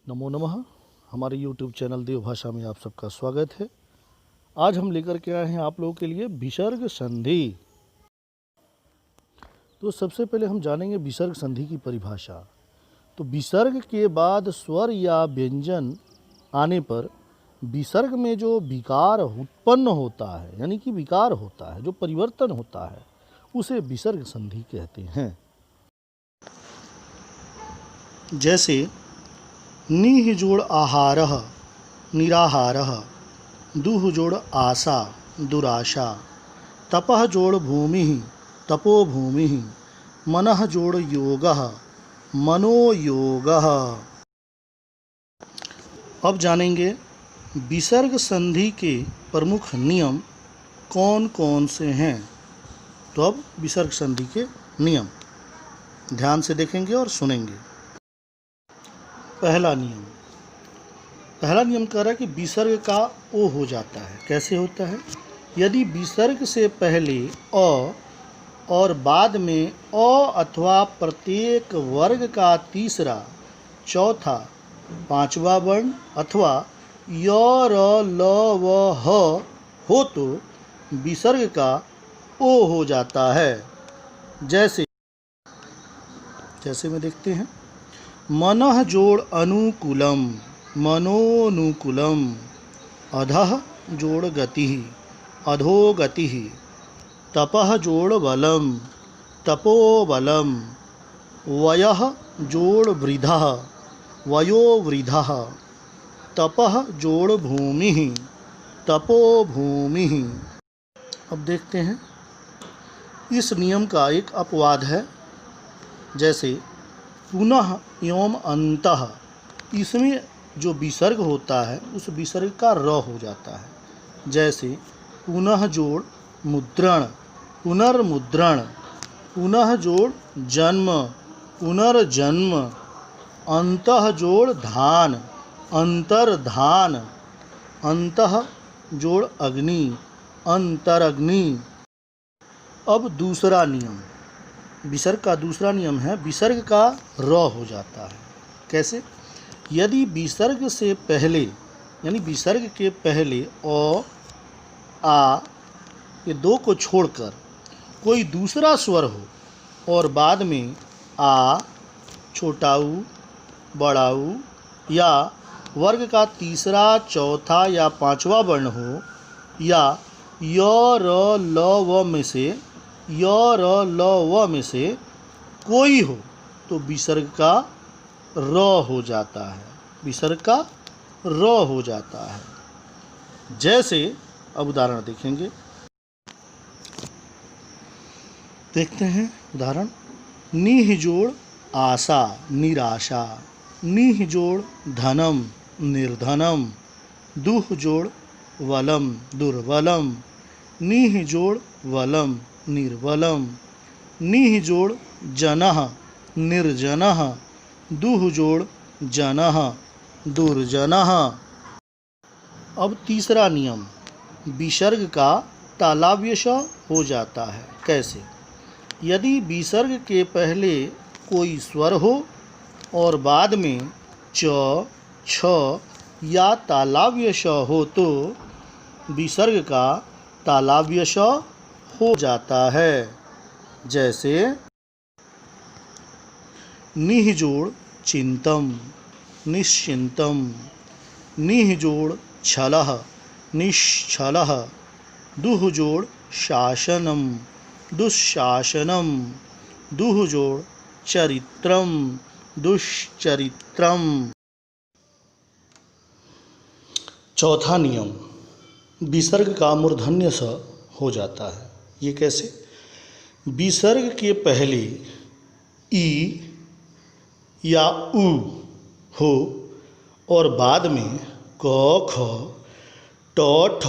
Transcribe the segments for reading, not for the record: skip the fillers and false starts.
नमो नमः। हमारे YouTube channel देव भाषा में आप सबका स्वागत है। आज हम लेकर के आए हैं आप लोगों के लिए विसर्ग संधि। तो सबसे पहले हम जानेंगे विसर्ग संधि की परिभाषा। तो विसर्ग के बाद स्वर या व्यंजन आने पर विसर्ग में जो विकार उत्पन्न होता है, यानी कि विकार होता है, जो परिवर्तन होता है, उसे विसर्ग संधि कहते हैं। जैसे नीह जोड़ आहारः निराहारः, दुह जोड़ आशा दुराशा, तपः जोड़ भूमिः तपो भूमिः, मनः जोड़ योगः मनोयोगः। अब जानेंगे विसर्ग संधि के प्रमुख नियम कौन कौन से हैं। तो अब विसर्ग संधि के नियम ध्यान से देखेंगे और सुनेंगे। पहला नियम कह रहा है कि विसर्ग का ओ हो जाता है। कैसे होता है? यदि विसर्ग से पहले अ और बाद में अ अथवा प्रत्येक वर्ग का तीसरा, चौथा, पांचवा वर्ण अथवा य र ल व ह हो तो विसर्ग का ओ हो जाता है। जैसे में देखते हैं, मनः जोड़ अनुकूलम मनोनुकूलम, अधः जोड़ गतिः अधोगतिः, तपः जोड़ बलम तपोबलम, वयः जोड़ वृद्धः वयोवृद्धः, तपः जोड़ भूमिः तपोभूमिः। अब देखते हैं, इस नियम का एक अपवाद है। जैसे पुनः एवं अंतः, इसमें जो विसर्ग होता है उस विसर्ग का र हो जाता है। जैसे पुनः जोड़ मुद्रण पुनर्मुद्रण, पुनः जोड़ जन्म पुनर्जन्म, अंतः जोड़ धान अंतर्धान, अंतः जोड़ अग्नि अंतरग्नि। अब दूसरा नियम, विसर्ग का दूसरा नियम है, विसर्ग का र हो जाता है। कैसे? यदि विसर्ग से पहले, यानी विसर्ग के पहले अ आ ये दो को छोड़कर कोई दूसरा स्वर हो और बाद में आ, छोटा ऊ, बड़ा ऊ या वर्ग का तीसरा, चौथा या पांचवा वर्ण हो, या य र ल व में से कोई हो, तो विसर्ग का र हो जाता है। विसर्ग का र हो जाता है। जैसे अब उदाहरण देखेंगे। देखते हैं उदाहरण। नीह जोड़ आशा निराशा, नीह जोड़ धनम निर्धनम, दुह जोड़ वलम दुर्बलम, नीह जोड़ वलम निर्बलम, नीह जोड़ जनः निर्जनः, दुह जोड़ जनः दुर्जनः। अब तीसरा नियम, विसर्ग का तालव्य हो जाता है। कैसे? यदि विसर्ग के पहले कोई स्वर हो और बाद में च, छ या तालव्य हो तो विसर्ग का तालव्य हो जाता है। जैसे निह जोड़ चिंतम निश्चिंतम, निह जोड़ छलः निश्छलः, दुह जोड़ शासनम दुःशासनम, दुह जोड़ चरित्रम दुश्चरित्रम। चौथा नियम, विसर्ग का मूर्धन्य स हो जाता है। ये कैसे? विसर्ग के पहले ई या उ हो और बाद में क, ख, ट, ठ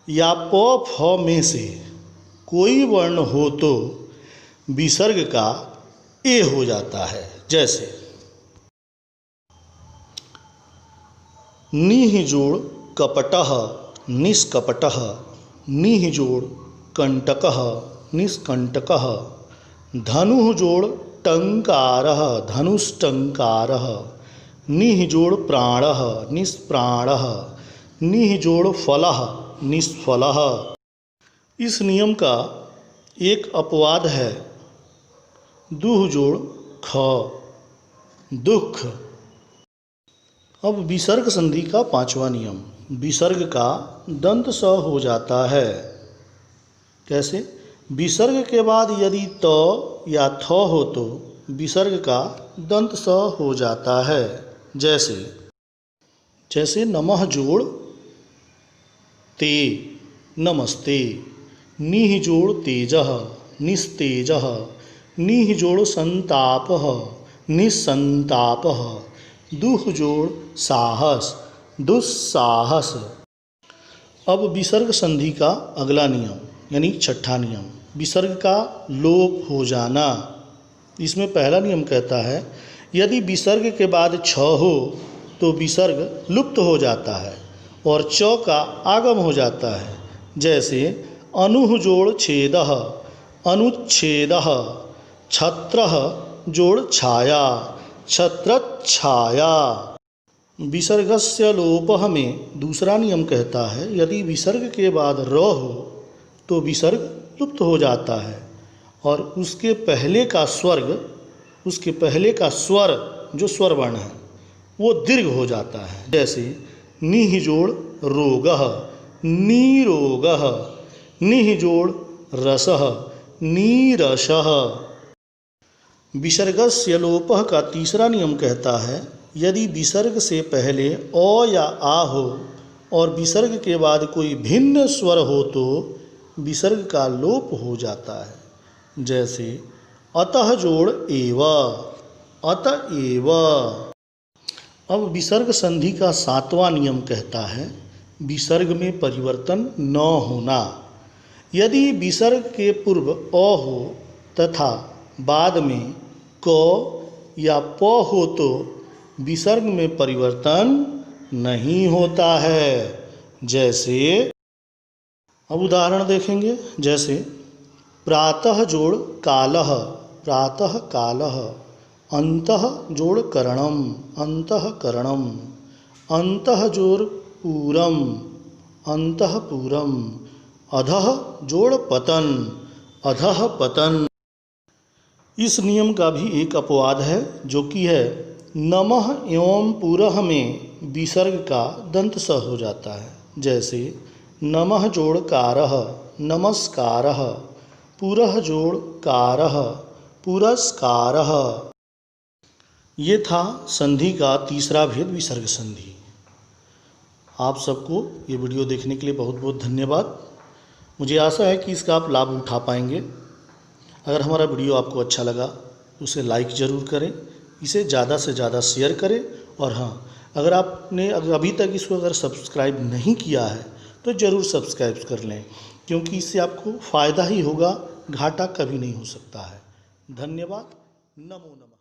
या प, फ में से कोई वर्ण हो तो विसर्ग का ए हो जाता है। जैसे नीह जोड़ कपटः निष्कपटः, नीह जोड़ कंटकः निष्कंटकः, धनुः जोड़ टंकारः धनुष्टंकारः, निह जोड़ प्राणः निष्प्राणः, निह जोड़ फलः निष्फलः। इस नियम का एक अपवाद है दुह जोड़ ख दुख। अब विसर्ग संधि का पांचवा नियम, विसर्ग का दंत स हो जाता है। कैसे? विसर्ग के बाद यदि त या थ हो तो विसर्ग का दंत स हो जाता है। जैसे नमः जोड़ ते नमस्ते, निह जोड़ तेजः निस्तेजः, निह जोड़ संतापः निस्संतापः, दुह जोड़ साहस दुस्साहस। अब विसर्ग संधि का अगला नियम यानी छठा नियम, विसर्ग का लोप हो जाना। इसमें पहला नियम कहता है यदि विसर्ग के बाद छ हो तो विसर्ग लुप्त हो जाता है और च का आगम हो जाता है। जैसे अनुह जोड़ छेदः अनुच्छेदः, छत्रः जोड़ छाया छत्रच्छाया। विसर्गस्य लोपः में दूसरा नियम कहता है यदि विसर्ग के बाद र हो तो विसर्ग लुप्त हो जाता है और उसके पहले का स्वर जो स्वर वर्ण है वो दीर्घ हो जाता है। जैसे निह जोड़ रोगः नीरोगः, निह जोड़ रसः नीरसः। विसर्गस्य लोपः का तीसरा नियम कहता है यदि विसर्ग से पहले अ या आ हो और विसर्ग के बाद कोई भिन्न स्वर हो तो विसर्ग का लोप हो जाता है। जैसे अतः जोड़ एव अतएव। अब विसर्ग संधि का सातवां नियम कहता है विसर्ग में परिवर्तन न होना। यदि विसर्ग के पूर्व अ हो तथा बाद में क या प हो तो विसर्ग में परिवर्तन नहीं होता है। जैसे अब उदाहरण देखेंगे, जैसे प्रातः जोड़ कालः प्रातः कालः, अंतः जोड़ करणम अंतःकरणम, अंतः जोड़ पूरम अंतःपूरम, अधः जोड़ पतन अधः पतन। इस नियम का भी एक अपवाद है जो कि है नमः एवं पुरः में विसर्ग का दंत स हो जाता है। जैसे नमः जोड़ कारः नमस्कारः, पुरः जोड़ कारः पुरस्कारः। ये था संधि का तीसरा भेद विसर्ग संधि। आप सबको ये वीडियो देखने के लिए बहुत बहुत धन्यवाद। मुझे आशा है कि इसका आप लाभ उठा पाएंगे। अगर हमारा वीडियो आपको अच्छा लगा तो उसे लाइक ज़रूर करें, इसे ज़्यादा से ज़्यादा शेयर करें और हाँ, अगर आपने अभी तक इसको अगर सब्सक्राइब नहीं किया है तो ज़रूर सब्सक्राइब कर लें, क्योंकि इससे आपको फ़ायदा ही होगा, घाटा कभी नहीं हो सकता है। धन्यवाद। नमो नमः।